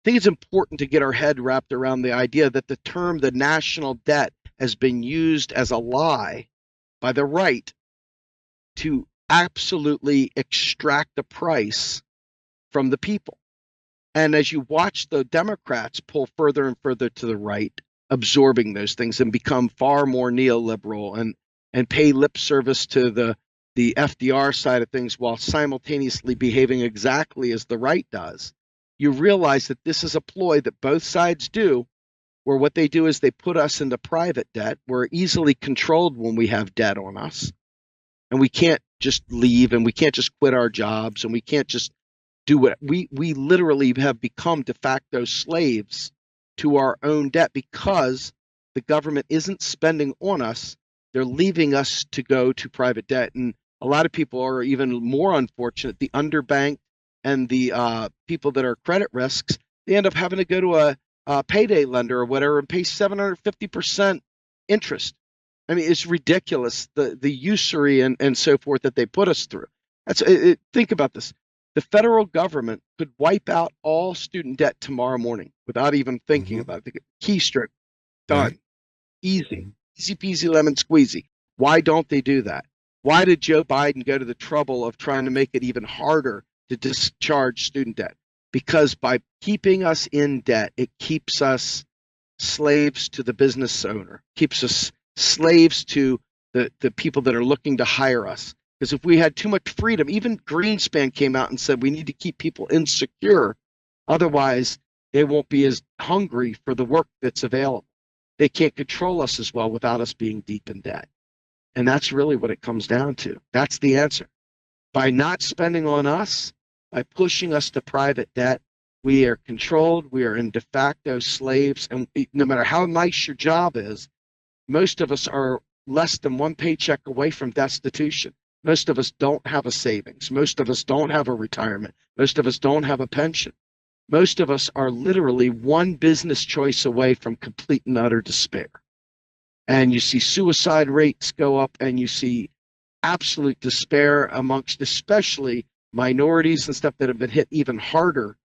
important to get our head wrapped around the idea that the term the national debt has been used as a lie by the right to absolutely extract the price from the people. And as you watch the Democrats pull further and further to the right, absorbing those things and become far more neoliberal and pay lip service to the FDR side of things while simultaneously behaving exactly as the right does, you realize that this is a ploy that both sides do, where what they do is they put us into private debt. We're easily controlled when we have debt on us. And we can't just leave, and we can't just quit our jobs, and we can't just do what we literally have become de facto slaves to our own debt because the government isn't spending on us. They're leaving us to go to private debt. And a lot of people are even more unfortunate. The underbanked and the people that are credit risks, they end up having to go to a payday lender or whatever and pay 750% interest. I mean, it's ridiculous, the usury and so forth that they put us through. Think about this. The federal government could wipe out all student debt tomorrow morning without even thinking about it. Keystroke, done. Right. Easy peasy lemon squeezy. Why don't they do that? Why did Joe Biden go to the trouble of trying to make it even harder to discharge student debt? Because by keeping us in debt, it keeps us slaves to the business owner, keeps us slaves to the people that are looking to hire us. Because if we had too much freedom, even Greenspan came out and said we need to keep people insecure. Otherwise, they won't be as hungry for the work that's available. They can't control us as well without us being deep in debt. And that's really what it comes down to. That's the answer. By not spending on us, by pushing us to private debt, we are controlled. We are in de facto slaves. And no matter how nice your job is, most of us are less than one paycheck away from destitution. Most of us don't have a savings. Most of us don't have a retirement. Most of us don't have a pension. Most of us are literally one business choice away from complete and utter despair. And you see suicide rates go up, and you see absolute despair amongst especially minorities and stuff that have been hit even harder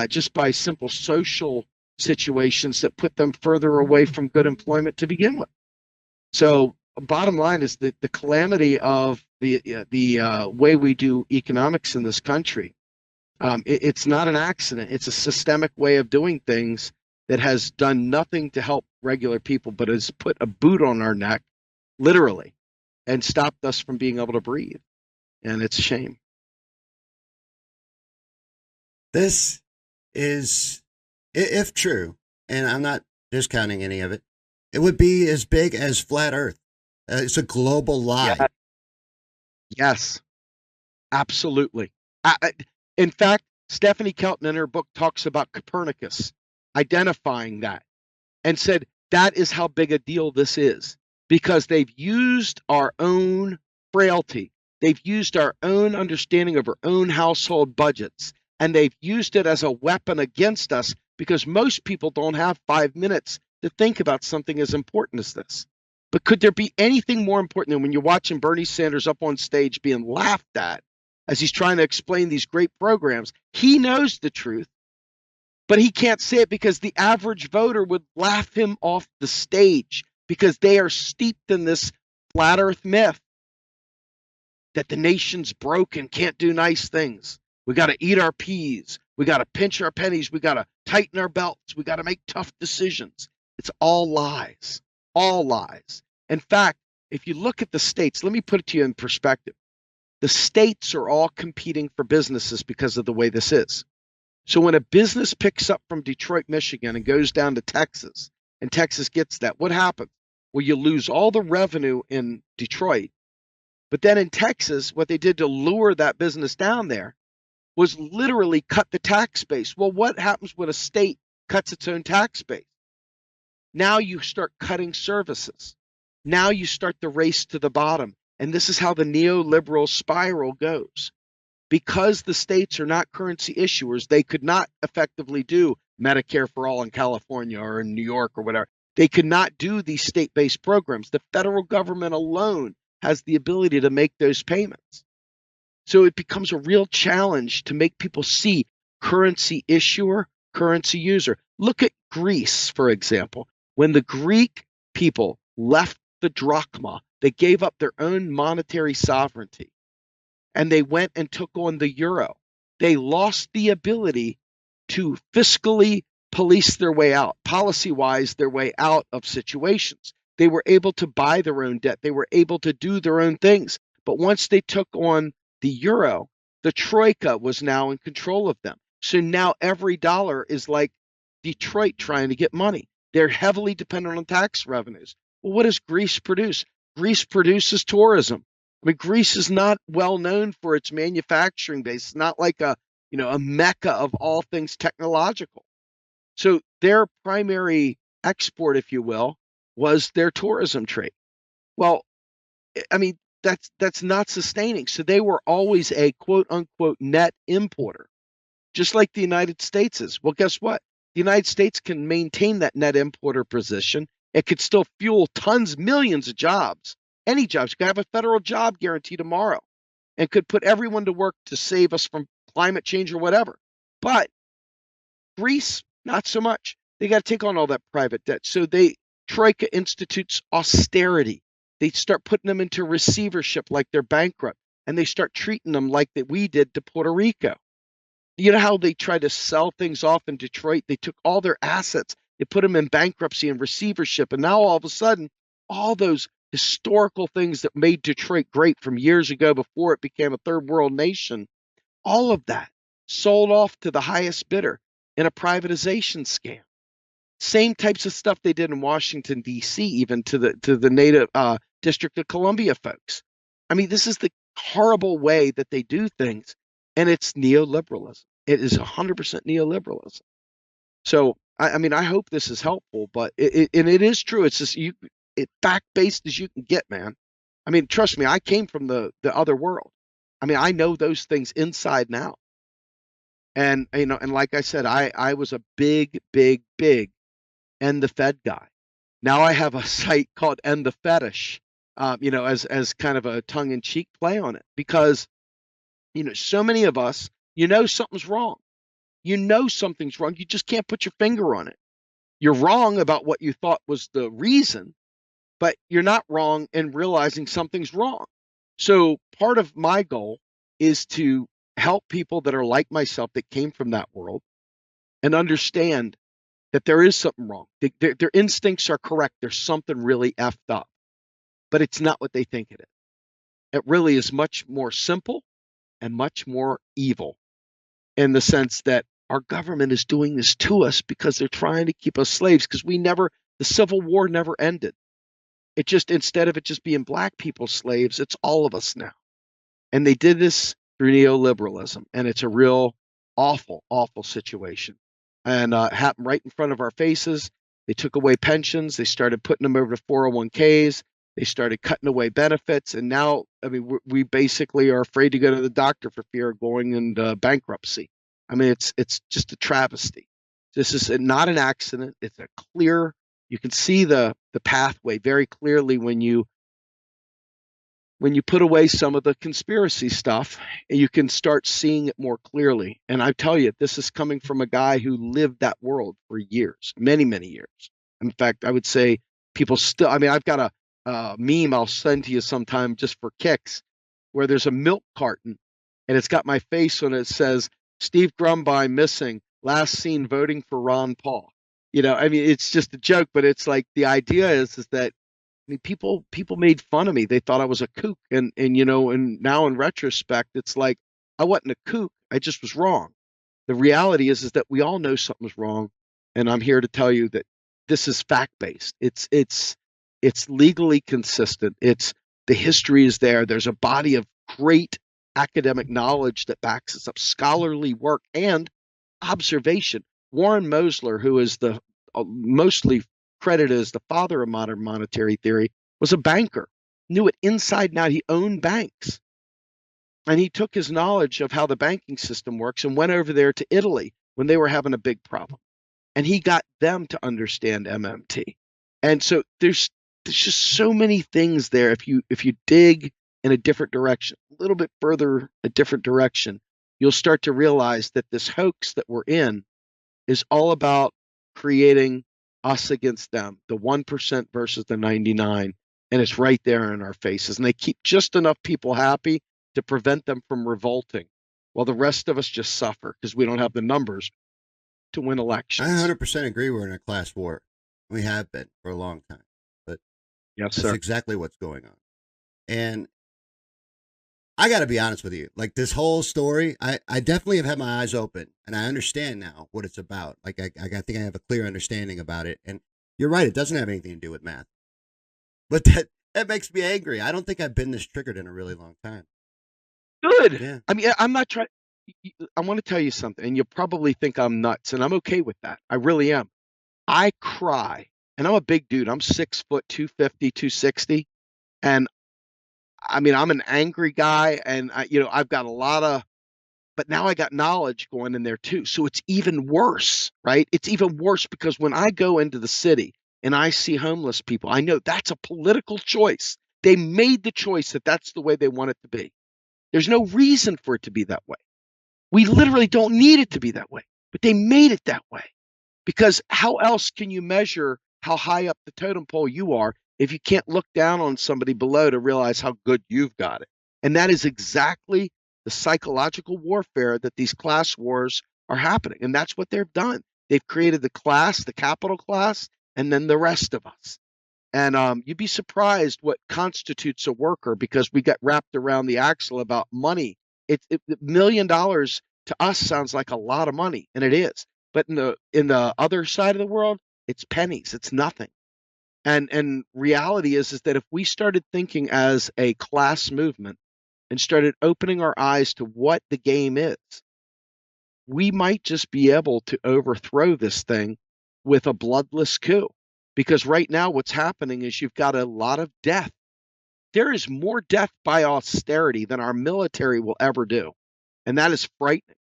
just by simple social situations that put them further away from good employment to begin with. So bottom line is that the calamity of the way we do economics in this country, it's not an accident. It's a systemic way of doing things that has done nothing to help regular people, but has put a boot on our neck, literally, and stopped us from being able to breathe. And it's a shame. This is, if true, and I'm not discounting any of it, it would be as big as flat Earth. It's a global lie. Yeah. Yes, absolutely. In fact, Stephanie Kelton in her book talks about Copernicus identifying that and said that is how big a deal this is, because they've used our own frailty. They've used our own understanding of our own household budgets, and they've used it as a weapon against us because most people don't have 5 minutes to think about something as important as this. But could there be anything more important than when you're watching Bernie Sanders up on stage being laughed at as he's trying to explain these great programs? He knows the truth, but he can't say it because the average voter would laugh him off the stage because they are steeped in this flat Earth myth that the nation's broken, can't do nice things. We got to eat our peas. We got to pinch our pennies. We got to tighten our belts. We got to make tough decisions. It's all lies. All lies. In fact, if you look at the states, let me put it to you in perspective. The states are all competing for businesses because of the way this is. So when a business picks up from Detroit, Michigan and goes down to Texas, and Texas gets that, what happens? Well, you lose all the revenue in Detroit. But then in Texas, what they did to lure that business down there was literally cut the tax base. Well, what happens when a state cuts its own tax base? Now you start cutting services. Now you start the race to the bottom. And this is how the neoliberal spiral goes. Because the states are not currency issuers, they could not effectively do Medicare for all in California or in New York or whatever. They could not do these state-based programs. The federal government alone has the ability to make those payments. So it becomes a real challenge to make people see currency issuer, currency user. Look at Greece, for example. When the Greek people left the drachma, they gave up their own monetary sovereignty and they went and took on the euro. They lost the ability to fiscally police their way out, policy-wise, their way out of situations. They were able to buy their own debt. They were able to do their own things. But once they took on the euro, the troika was now in control of them. So now every dollar is like Detroit trying to get money. They're heavily dependent on tax revenues. Well, what does Greece produce? Greece produces tourism. I mean, Greece is not well known for its manufacturing base. It's not like a mecca of all things technological. So their primary export, if you will, was their tourism trade. Well, I mean, that's not sustaining. So they were always a quote unquote net importer, just like the United States is. Well, guess what? The United States can maintain that net importer position. It could still fuel tons, millions of jobs, any jobs. You could have a federal job guarantee tomorrow and could put everyone to work to save us from climate change or whatever. But Greece, not so much. They got to take on all that private debt. So Troika institutes austerity. They start putting them into receivership like they're bankrupt, and they start treating them like that we did to Puerto Rico. You know how they tried to sell things off in Detroit? They took all their assets, they put them in bankruptcy and receivership, and now all of a sudden, all those historical things that made Detroit great from years ago before it became a third world nation, all of that sold off to the highest bidder in a privatization scam. Same types of stuff they did in Washington, D.C., even to the native District of Columbia folks. I mean, this is the horrible way that they do things, and it's neoliberalism. It is 100% neoliberalism. So, I mean, I hope this is helpful, but it is true. It's just fact-based as you can get, man. I mean, trust me, I came from the other world. I mean, I know those things inside and out. And, and like I said, I was a big End the Fed guy. Now I have a site called End the Fetish, as kind of a tongue-in-cheek play on it, because, so many of us, something's wrong. Something's wrong. You just can't put your finger on it. You're wrong about what you thought was the reason, but you're not wrong in realizing something's wrong. So part of my goal is to help people that are like myself that came from that world and understand that there is something wrong. Their instincts are correct. There's something really effed up, but it's not what they think it is. It really is much more simple and much more evil, in the sense that our government is doing this to us because they're trying to keep us slaves, because the Civil War never ended. It just, instead of it just being black people slaves, it's all of us now. And they did this through neoliberalism, and it's a real awful, awful situation. And it happened right in front of our faces. They took away pensions. They started putting them over to 401ks. They started cutting away benefits. And now, I mean, we basically are afraid to go to the doctor for fear of going into bankruptcy. I mean, it's just a travesty. This is not an accident. It's a clear, you can see the pathway very clearly when you put away some of the conspiracy stuff, you can start seeing it more clearly. And I tell you, this is coming from a guy who lived that world for years, many, many years. In fact, I would say people still, I mean, I've got a meme I'll send to you sometime just for kicks, where there's a milk carton and it's got my face on it. It says, Steve Grumbine missing, last seen voting for Ron Paul. I mean, it's just a joke, but it's like the idea is that mean, people made fun of me. They thought I was a kook, and and now in retrospect, it's like I wasn't a kook. I just was wrong. The reality is that we all know something's wrong, and I'm here to tell you that this is fact based. It's legally consistent. It's the history is there. There's a body of great academic knowledge that backs us up, scholarly work and observation. Warren Mosler, who is the mostly credited as the father of modern monetary theory, was a banker, knew it inside and out. He owned banks. And he took his knowledge of how the banking system works and went over there to Italy when they were having a big problem. And he got them to understand MMT. And so there's just so many things there. If you dig in a different direction, a little bit further a different direction, you'll start to realize that this hoax that we're in is all about creating us against them, the 1% versus the 99. And it's right there in our faces. And they keep just enough people happy to prevent them from revolting, while the rest of us just suffer because we don't have the numbers to win elections. I 100% agree we're in a class war. We have been for a long time. But yes, that's sir. exactly what's going on. And I got to be honest with you. Like this whole story, I definitely have had my eyes open, and I understand now what it's about. Like I think I have a clear understanding about it. And you're right, it doesn't have anything to do with math. But that makes me angry. I don't think I've been this triggered in a really long time. Good. Yeah. I mean, I'm not trying. I want to tell you something, and you'll probably think I'm nuts, and I'm okay with that. I really am. I cry, and I'm a big dude. I'm 6 foot, 250, 260. And I mean, I'm an angry guy, and I've got a lot of, but now I got knowledge going in there too. So it's even worse, right? It's even worse because when I go into the city and I see homeless people, I know that's a political choice. They made the choice that that's the way they want it to be. There's no reason for it to be that way. We literally don't need it to be that way, but they made it that way. Because how else can you measure how high up the totem pole you are if you can't look down on somebody below to realize how good you've got it? And that is exactly the psychological warfare that these class wars are happening. And that's what they've done. They've created the class, the capital class, and then the rest of us. And you'd be surprised what constitutes a worker because we get wrapped around the axle about money. $1 million to us sounds like a lot of money, and it is. But in the other side of the world, it's pennies. It's nothing. And reality is that if we started thinking as a class movement and started opening our eyes to what the game is, we might just be able to overthrow this thing with a bloodless coup. Because right now what's happening is you've got a lot of death. There is more death by austerity than our military will ever do. And that is frightening.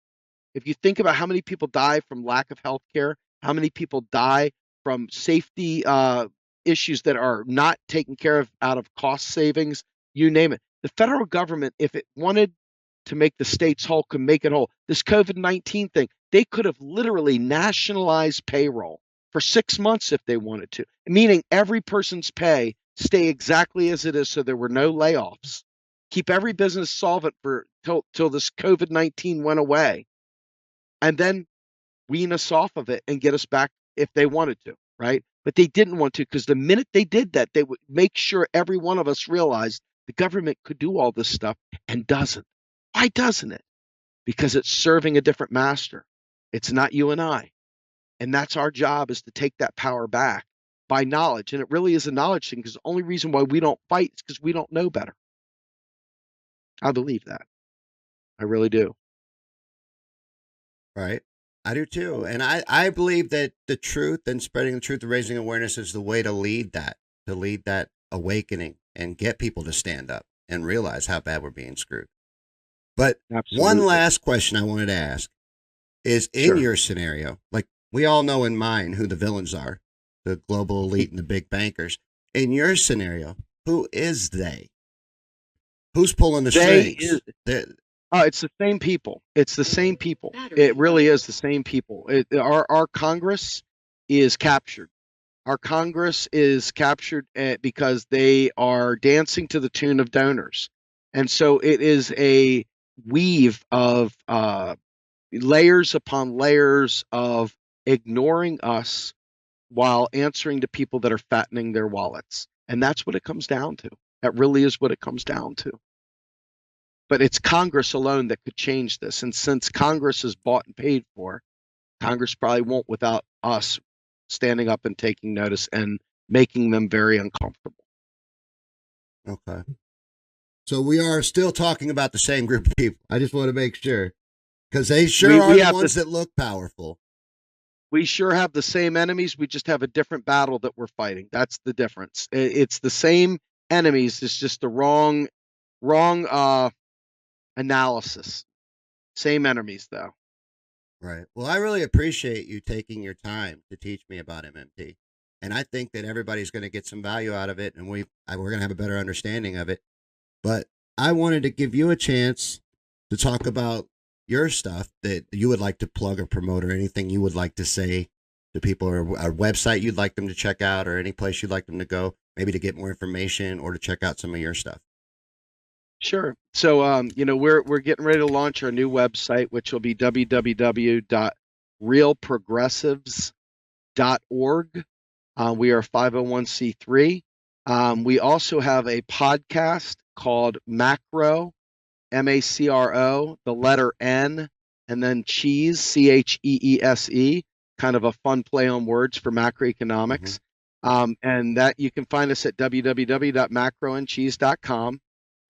If you think about how many people die from lack of health care, how many people die from safety issues that are not taken care of out of cost savings, you name it. The federal government, if it wanted to make the states whole, could make it whole. This COVID-19 thing, they could have literally nationalized payroll for 6 months if they wanted to, meaning every person's pay stay exactly as it is so there were no layoffs. Keep every business solvent for till this COVID-19 went away, and then wean us off of it and get us back if they wanted to, right? But they didn't want to, because the minute they did that, they would make sure every one of us realized the government could do all this stuff and doesn't. Why doesn't it? Because it's serving a different master. It's not you and I. And that's our job, is to take that power back by knowledge. And it really is a knowledge thing, because the only reason why we don't fight is because we don't know better. I believe that. I really do. Right. I do too. And I believe that the truth and spreading the truth and raising awareness is the way to lead that awakening and get people to stand up and realize how bad we're being screwed. But Absolutely. One last question I wanted to ask is, in your scenario, like we all know in mine who the villains are, the global elite and the big bankers. In your scenario, who is they? Who's pulling the strings? It's the same people. It's the same people. It really is the same people. Our Congress is captured. Our Congress is captured because they are dancing to the tune of donors. And so it is a weave of layers upon layers of ignoring us while answering to people that are fattening their wallets. And that's what it comes down to. That really is what it comes down to. But it's Congress alone that could change this. And since Congress is bought and paid for, Congress probably won't without us standing up and taking notice and making them very uncomfortable. Okay. So we are still talking about the same group of people. I just want to make sure. Because they sure are the ones that look powerful. We sure have the same enemies. We just have a different battle that we're fighting. That's the difference. It's the same enemies. It's just the wrong analysis. Same enemies, though. Right. Well, I really appreciate you taking your time to teach me about MMT. And I think that everybody's going to get some value out of it, and we're going to have a better understanding of it. But I wanted to give you a chance to talk about your stuff that you would like to plug or promote, or anything you would like to say to people, or a website you'd like them to check out, or any place you'd like them to go, maybe to get more information or to check out some of your stuff. Sure. So, we're getting ready to launch our new website, which will be www.realprogressives.org. We are 501c3. We also have a podcast called Macro, MACRO, the letter N, and then cheese, CHEESE, kind of a fun play on words for macroeconomics. And that you can find us at www.macroandcheese.com.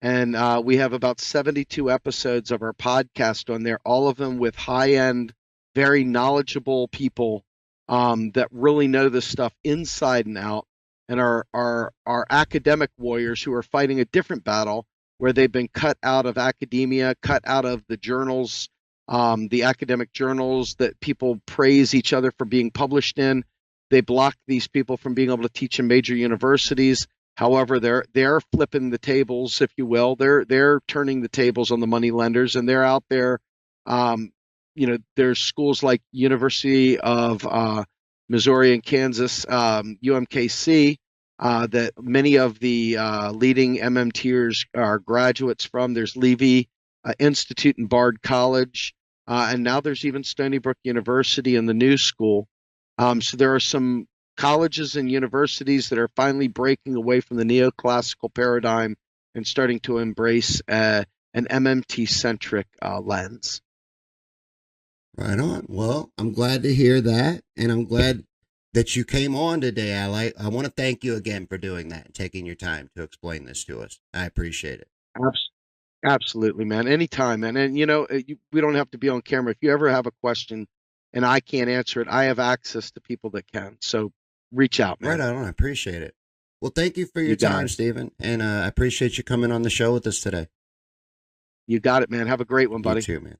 And we have about 72 episodes of our podcast on there, all of them with high-end, very knowledgeable people that really know this stuff inside and out, and are academic warriors who are fighting a different battle where they've been cut out of academia, cut out of the journals, the academic journals that people praise each other for being published in. They block these people from being able to teach in major universities. However, they're flipping the tables, if you will. They're turning the tables on the money lenders, and they're out there. There's schools like University of Missouri and Kansas, UMKC, that many of the leading MMTers are graduates from. There's Levy Institute and Bard College, and now there's even Stony Brook University and the New School. So there are some colleges and universities that are finally breaking away from the neoclassical paradigm and starting to embrace an MMT-centric lens. Right on. Well, I'm glad to hear that, and I'm glad that you came on today. I want to thank you again for doing that and taking your time to explain this to us. I appreciate it. Absolutely, man. Anytime, man. And we don't have to be on camera. If you ever have a question and I can't answer it, I have access to people that can. So reach out, man. Right on. I appreciate it. Well, thank you for your time, Stephen, and I appreciate you coming on the show with us today. You got it, man. Have a great one, buddy. You too, man.